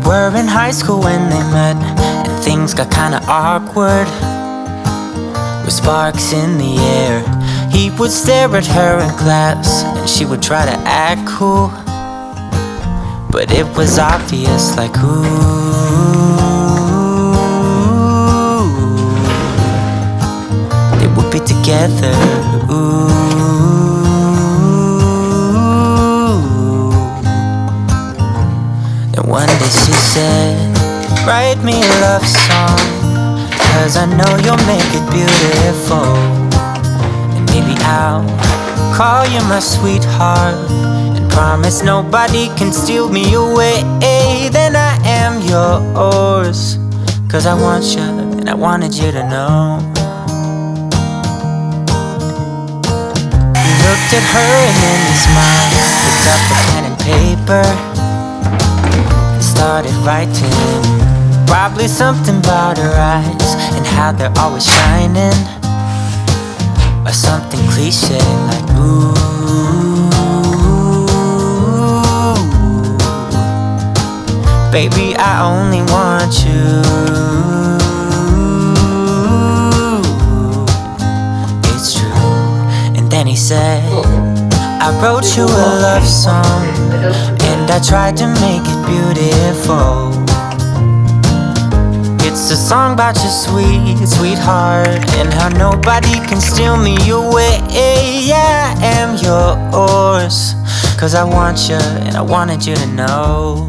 were in high school when they met, and things got kinda awkward. With sparks in the air, he would stare at her in class, and she would try to act cool. But it was obvious, like, ooh, they would be together, ooh. And one day she said, write me a love song, 'cause I know you'll make it beautiful. And maybe I'll call you my sweetheart, and promise nobody can steal me away. Then I am yours, 'cause I want you, and I wanted you to know. He looked at her and then he smiled, picked up a pen and paper, and started writing. Probably something about her eyes and how they're always shining, or something cliche like, ooh, baby, I only want you. It's true. And then he said, I wrote you a love song, and I tried to make it beautiful. It's a song about your sweet, sweetheart, and how nobody can steal me away. Yeah, I am yours, 'cause I want you, and I wanted you to know.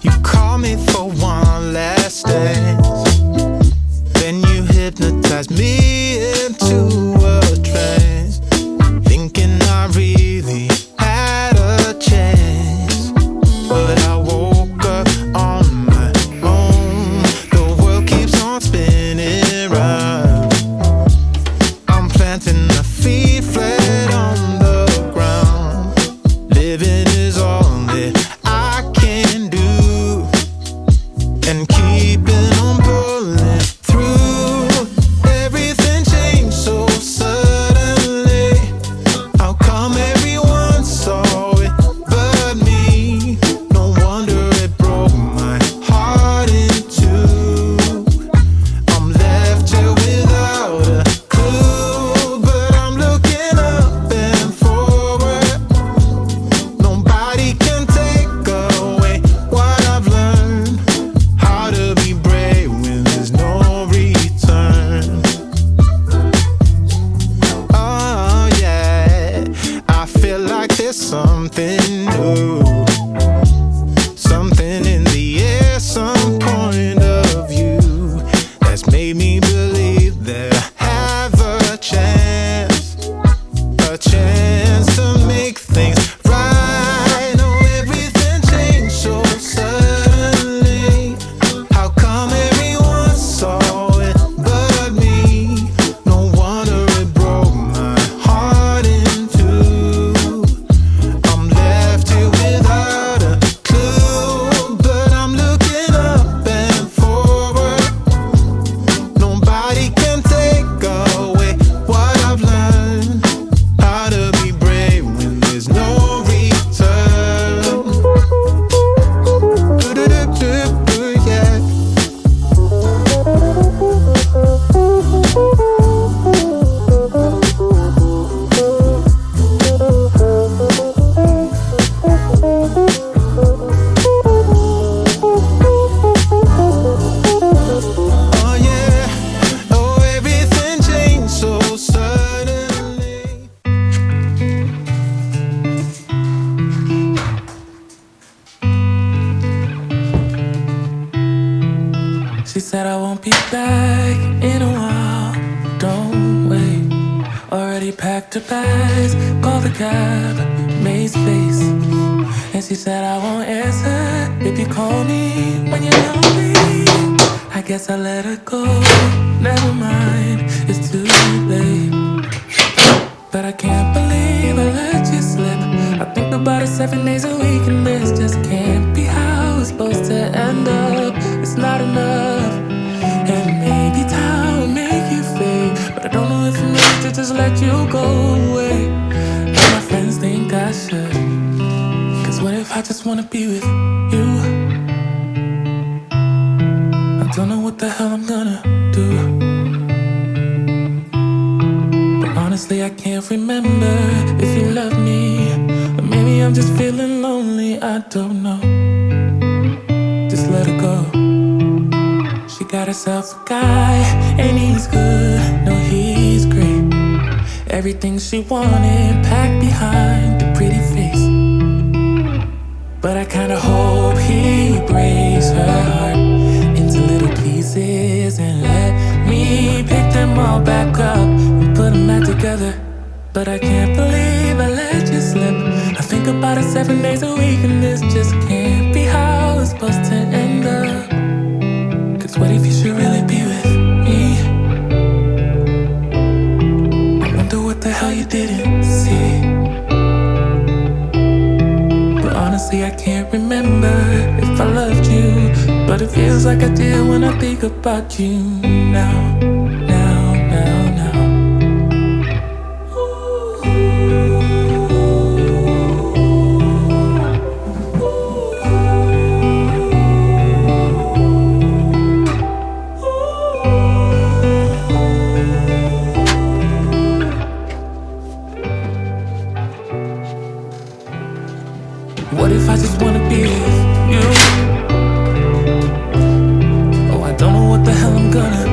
You call me for one last dance, then you hypnotize me into a trance, thinking I really had a chance. But I woke up on my own. The world keeps on spinning round. I'm planting my feet flat on the ground. Living is all that I can do, and keeping on pulling through. Everything changed so suddenly. How come everyone saw it but me? No wonder it broke my heart in two. I'm left here without a clue, but I'm looking up and forward. Nobody can take away what I've learned. How to be brave when there's no return. Oh yeah, I feel like there's something new, something in the air, some point of view that's made me believe that I have a chance to make things right. Oh, everything changed so suddenly. How come everyone saw it but me? No wonder it broke my heart in two. I'm left here without a clue, but I'm looking up and forward. Nobody can take away what I've learned. How to be brave when there's no return. Do-do-do-do-do, yeah. Oh yeah, oh everything changed so suddenly. She said I won't be back in a while. Don't wait. Already packed her bags, called the cab, made space. And she said I won't answer if you call me when you're lonely. I guess I let her go. Never mind, it's too late. But I can't believe I let you slip. I think about it 7 days a week, and this just can't be how it's supposed to end up. It's not enough. And maybe time will make you fade, but I don't know if I'm ready to just let you go away. But my friends think I should, 'cause what if I just wanna be with you? I don't know what the hell I'm gonna do. But honestly, I can't remember if you love me, or maybe I'm just feeling lonely. I don't know. Just let her go. She got herself a guy, and he's good. No, he's great. Everything she wanted packed behind the pretty face. But I kinda hope he breaks her heart into little pieces and let me pick them all back up and put them back together. But I can't believe I let slip. I think about it 7 days a week, and this just can't be how it's supposed to end up. Cause what if you should really be with me? I wonder what the hell you didn't see. But honestly, I can't remember if I loved you, but it feels like I did when I think about you now. What if I just wanna be with you? Oh, I don't know what the hell I'm gonna